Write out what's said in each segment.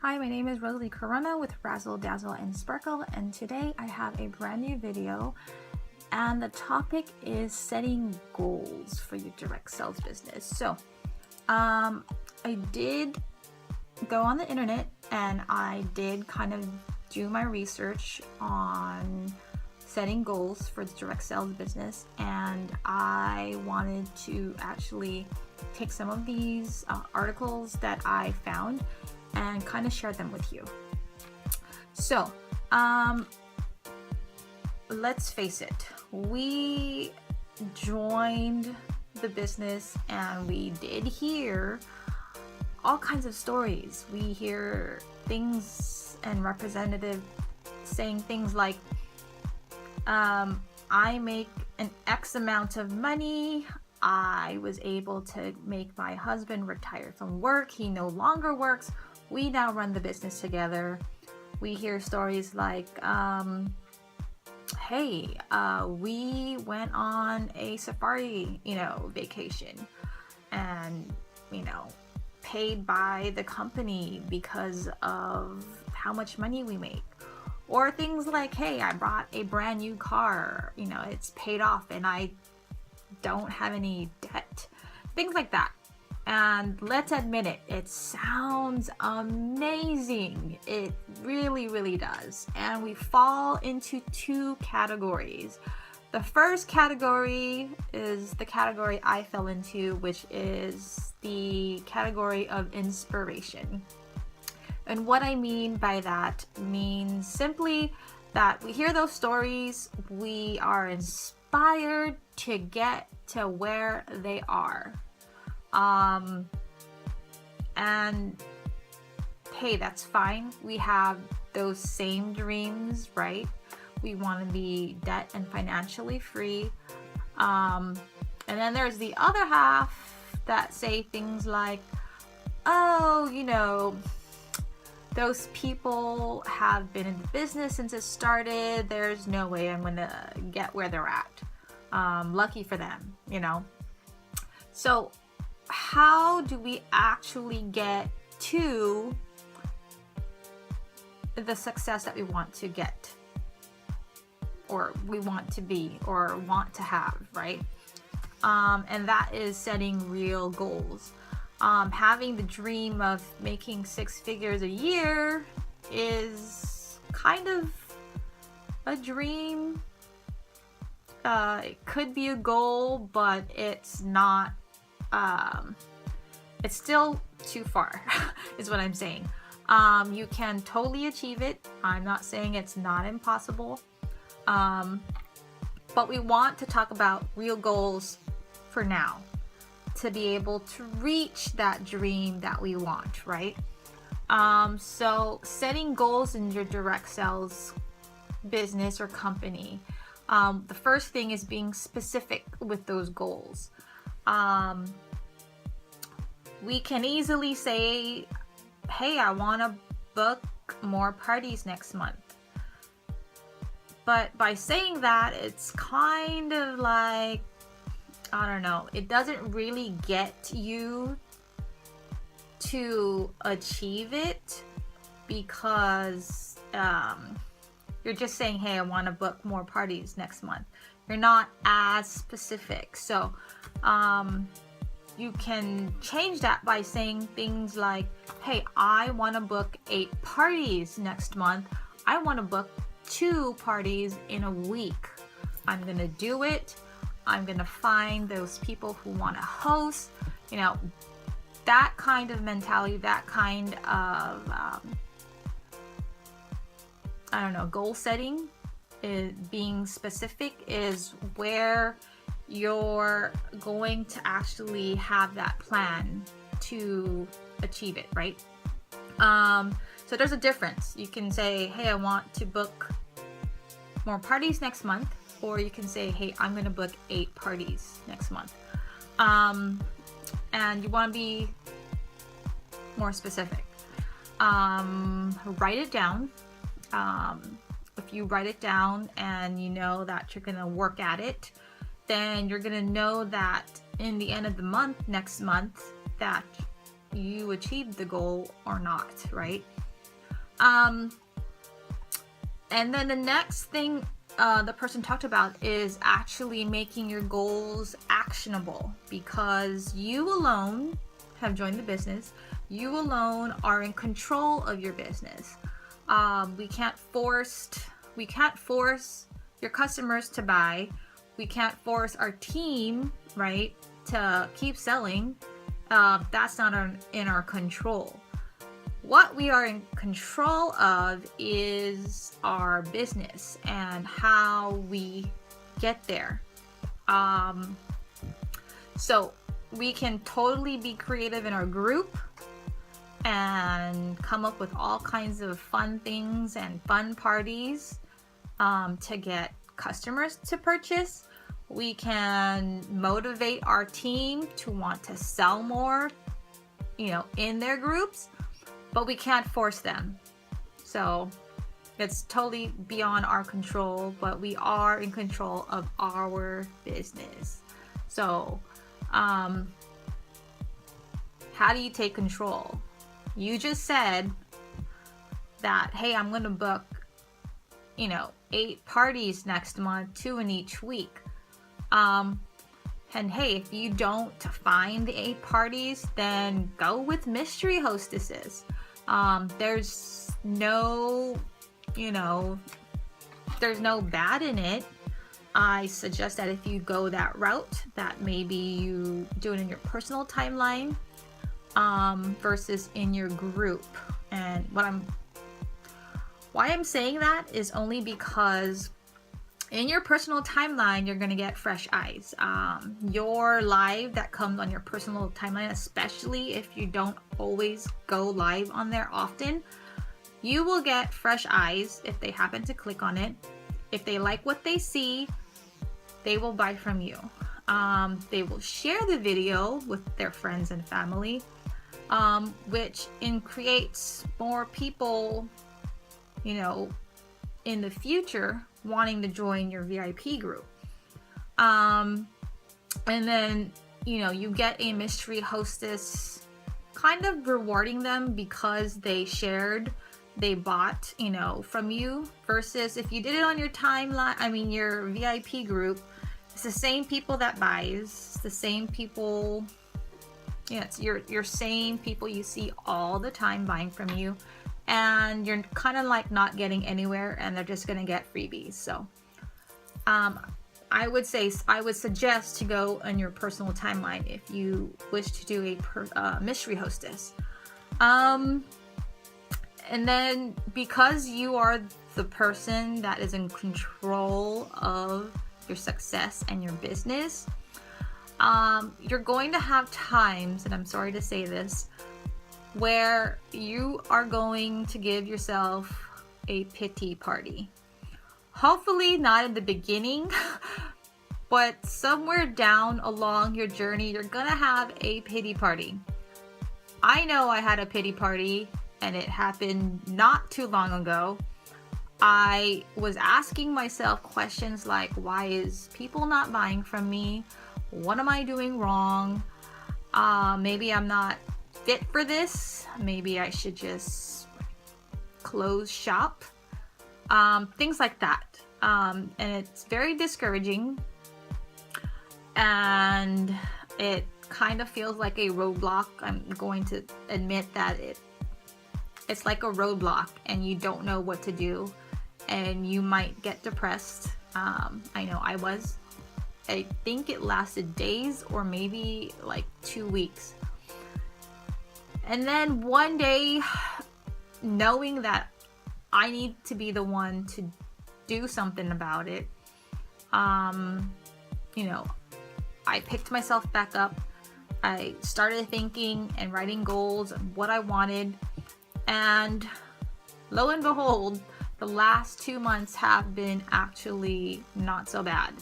Hi, my name is Rosalie Corona with Razzle Dazzle and Sparkle, and today I have a brand new video, and the topic is setting goals for your direct sales business. So I did go on the internet and I did kind of do my research on setting goals for the direct sales business, and I wanted to actually take some of these articles that I found and kind of share them with you. So let's face it, we joined the business and we did hear all kinds of stories. We hear things and representatives saying things like, I make an X amount of money. I was able to make my husband retire from work. He no longer works. We now run the business together. We hear stories like, hey, we went on a safari, vacation, and, paid by the company because of how much money we make. Or things like, hey, I bought a brand new car, it's paid off and I don't have any debt. Things like that. And let's admit it, it sounds amazing. It really, really does. And we fall into two categories. The first category is the category I fell into, which is the category of inspiration. And what I mean by that means simply that we hear those stories, we are inspired to get to where they are. And hey, that's fine. We have those same dreams, right? We want to be debt and financially free. And then there's the other half that say things like, oh, those people have been in the business since it started. There's no way I'm going to get where they're at. Lucky for them, So how do we actually get to the success that we want to get, or we want to be, or want to have, right? And that is setting real goals. Having the dream of making 6 figures a year is kind of a dream. It could be a goal, but it's not. It's still too far, is what I'm saying. You can totally achieve it. I'm not saying it's not impossible. But we want to talk about real goals for now, to be able to reach that dream that we want, right? So setting goals in your direct sales business or company, the first thing is being specific with those goals. We can easily say, hey, I want to book more parties next month. But by saying that, it's kind of like, I don't know, it doesn't really get you to achieve it, because you're just saying, hey, I want to book more parties next month. You're not as specific. So you can change that by saying things like, hey, I want to book 8 parties next month. I want to book 2 parties in a week. I'm going to do it. I'm going to find those people who want to host. That kind of mentality, that kind of, goal setting, is being specific, is where you're going to actually have that plan to achieve it, right? So there's a difference. You can say, hey, I want to book more parties next month, or you can say, hey, I'm going to book 8 parties next month. And you want to be more specific. Write it down. If you write it down and you know that you're going to work at it, then you're going to know that in the end of the month, next month, that you achieved the goal or not, right? Um, and then the next thing the person talked about is actually making your goals actionable, because you alone have joined the business. You alone are in control of your business. We can't force your customers to buy. We can't force our team, right, to keep selling. That's not in our control. What we are in control of is our business and how we get there. So we can totally be creative in our group and come up with all kinds of fun things and fun parties to get customers to purchase. We can motivate our team to want to sell more, in their groups, but we can't force them. So it's totally beyond our control, but we are in control of our business. So how do you take control? You just said that, hey, I'm going to book, 8 parties next month, 2 in each week. And hey, if you don't find the 8 parties, then go with mystery hostesses. There's no bad in it. I suggest that if you go that route, that maybe you do it in your personal timeline versus in your group. And why I'm saying that is only because in your personal timeline, you're going to get fresh eyes. Your live that comes on your personal timeline, especially if you don't always go live on there often, you will get fresh eyes if they happen to click on it. If they like what they see, they will buy from you. They will share the video with their friends and family, which creates more people, in the future wanting to join your VIP group. And then, you get a mystery hostess kind of rewarding them because they bought, from you, versus if you did it on your timeline, your VIP group, it's the same people that buys, the same people, it's your same people you see all the time buying from you. And you're kind of like not getting anywhere, and they're just going to get freebies. So I would suggest to go on your personal timeline if you wish to do a mystery hostess. And then because you are the person that is in control of your success and your business, you're going to have times, and I'm sorry to say this, where you are going to give yourself a pity party. Hopefully not in the beginning, but somewhere down along your journey, you're gonna have a pity party. I know I had a pity party, and it happened not too long ago. I was asking myself questions like, why is people not buying from me? What am I doing wrong? Maybe I'm not fit for this. Maybe I should just close shop. Things like that. And it's very discouraging. And it kind of feels like a roadblock. I'm going to admit that it's like a roadblock, and you don't know what to do, and you might get depressed. I know I was. I think it lasted days or maybe like 2 weeks. And then one day, knowing that I need to be the one to do something about it, I picked myself back up. I started thinking and writing goals of what I wanted. And lo and behold, the last 2 months have been actually not so bad.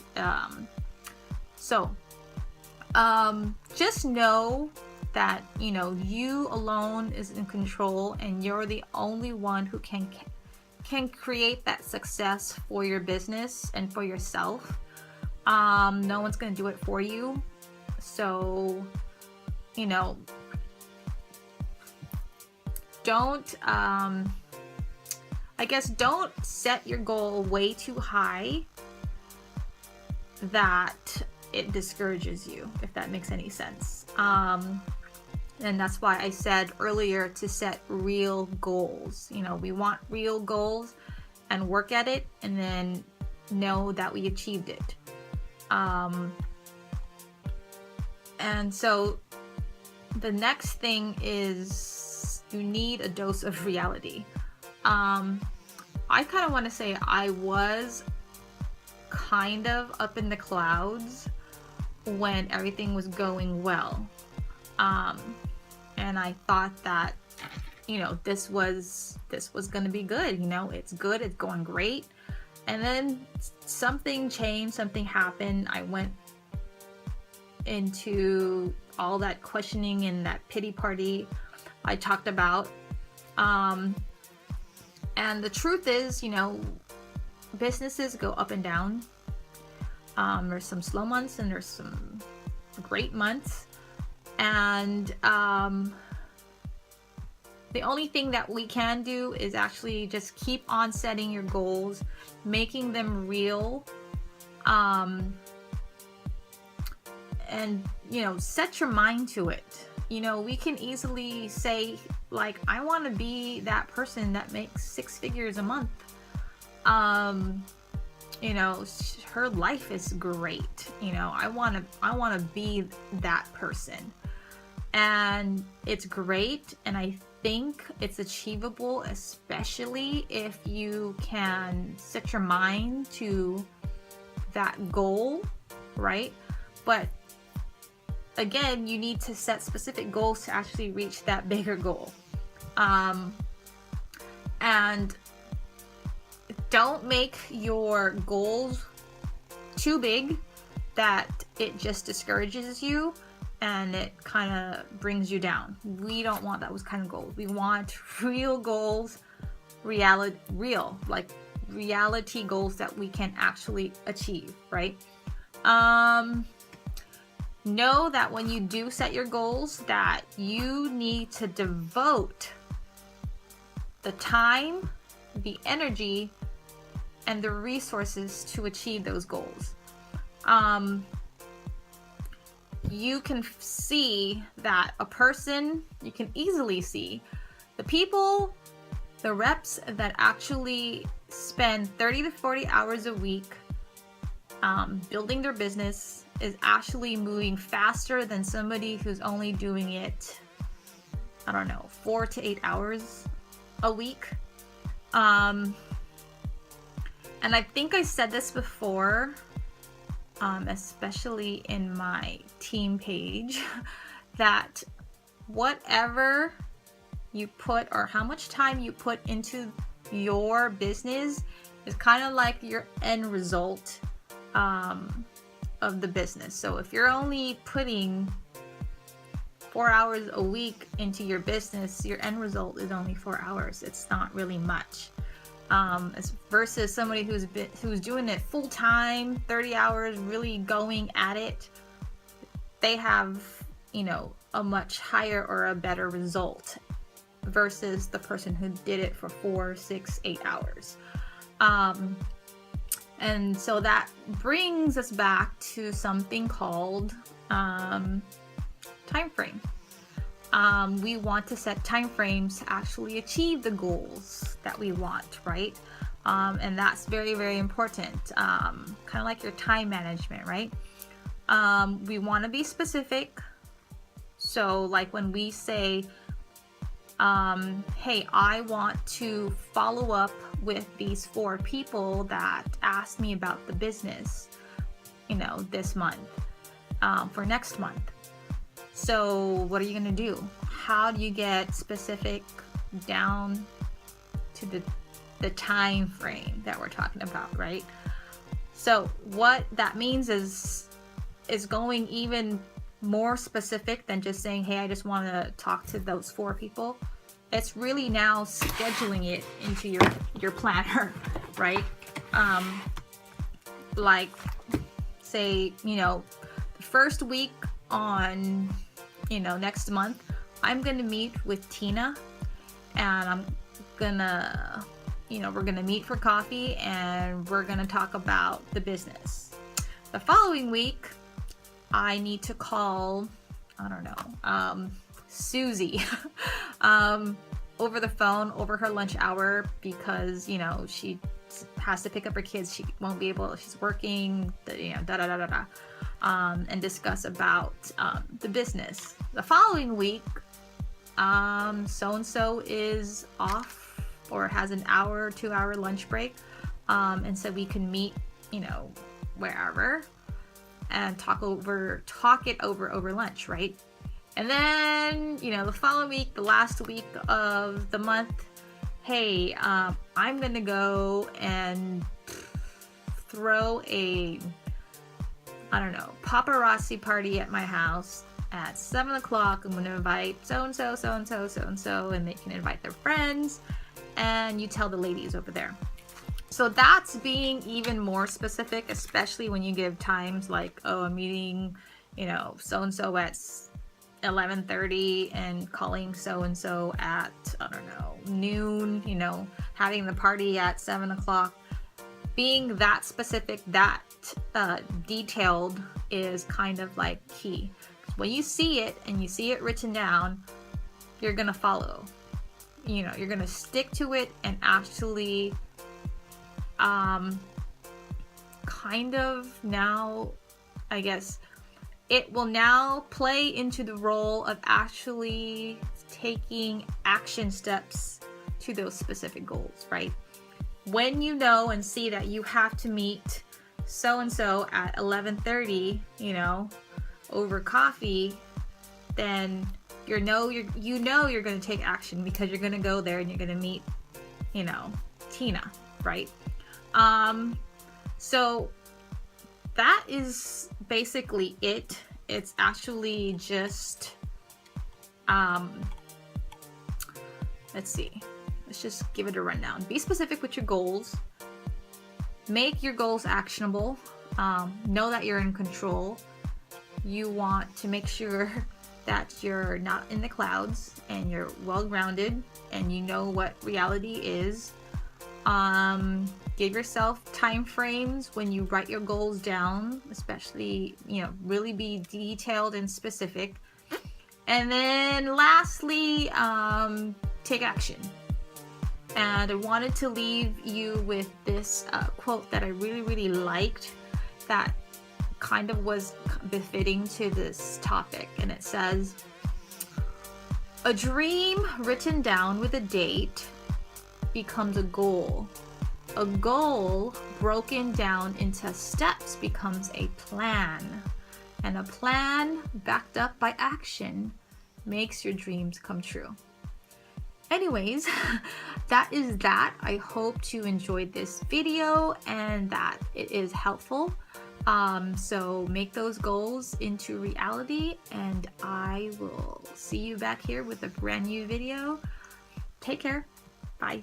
Just know that you alone is in control, and you're the only one who can create that success for your business and for yourself. No one's going to do it for you. So don't I guess don't set your goal way too high that it discourages you, if that makes any sense. And that's why I said earlier to set real goals. You know, we want real goals and work at it and then know that we achieved it. And so the next thing is you need a dose of reality. I kind of want to say I was kind of up in the clouds when everything was going well. And I thought that, you know, this was going to be good. You know, it's good. It's going great. And then something changed, something happened. I went into all that questioning and that pity party I talked about. And the truth is, you know, businesses go up and down. There's some slow months and there's some great months. And the only thing that we can do is actually just keep on setting your goals, making them real, and, you know, set your mind to it. You know, we can easily say, like, I want to be that person that makes 6 figures a month. You know, her life is great. You know, I want to be that person. And it's great, and I think it's achievable, especially if you can set your mind to that goal, right? But again, you need to set specific goals to actually reach that bigger goal. And don't make your goals too big that it just discourages you and it kind of brings you down. We don't want those kind of goals. We want real goals, reality goals that we can actually achieve, right? Know that when you do set your goals, that you need to devote the time, the energy, and the resources to achieve those goals. You can see that you can easily see the people, the reps that actually spend 30 to 40 hours a week building their business is actually moving faster than somebody who's only doing it, 4 to 8 hours a week. And I think I said this before, especially in my team page, that whatever you put or how much time you put into your business is kind of like your end result of the business. So if you're only putting 4 hours a week into your business, your end result is only 4 hours. It's not really much. Versus somebody who's doing it full time, 30 hours, really going at it, they have, a much higher or a better result versus the person who did it for 4, 6, 8 hours. And so that brings us back to something called time frame. We want to set time frames to actually achieve the goals that we want, right? And that's very, very important. Kind of like your time management, right? We want to be specific. So like when we say, hey, I want to follow up with these 4 people that asked me about the business, this month, for next month. So what are you going to do? How do you get specific down to the time frame that we're talking about, right? So what that means is going even more specific than just saying, hey, I just want to talk to those 4 people. It's really now scheduling it into your planner, right? Like say, the first week on, next month, I'm going to meet with Tina and I'm going to we're gonna meet for coffee and we're gonna talk about the business. The following week, I need to call, I don't know, Susie over the phone over her lunch hour because, she has to pick up her kids. She won't be able, she's working, and discuss about the business. The following week, so-and-so is off or has an hour, 2-hour lunch break. And so we can meet, wherever and talk it over lunch, right? And then, the following week, the last week of the month, hey, I'm gonna go and throw a, I don't know, paparazzi party at my house at 7 o'clock. I'm gonna invite so-and-so, so-and-so, so-and-so, and they can invite their friends, and you tell the ladies over there. So that's being even more specific, especially when you give times like, oh, I'm meeting, so-and-so at 11:30 and calling so-and-so at, I don't know, noon, having the party at 7 o'clock. Being that specific, that detailed is kind of like key. When you see it and you see it written down, you're gonna follow. You're gonna stick to it and actually kind of now, I guess, it will now play into the role of actually taking action steps to those specific goals, right? When you know and see that you have to meet so-and-so at 11:30, over coffee, then you're going to take action because you're going to go there and you're going to meet, Tina, right? So that is basically it. It's actually just, let's see. Let's just give it a rundown. Be specific with your goals. Make your goals actionable. Know that you're in control. You want to make sure that you're not in the clouds and you're well-grounded and you know what reality is. Give yourself time frames when you write your goals down, especially, really be detailed and specific. And then lastly, take action. And I wanted to leave you with this quote that I really, really liked that kind of was befitting to this topic. And it says, "A dream written down with a date becomes a goal. A goal broken down into steps becomes a plan. And a plan backed up by action makes your dreams come true." Anyways, that is that. I hope you enjoyed this video and that it is helpful. So make those goals into reality, and I will see you back here with a brand new video. Take care. Bye.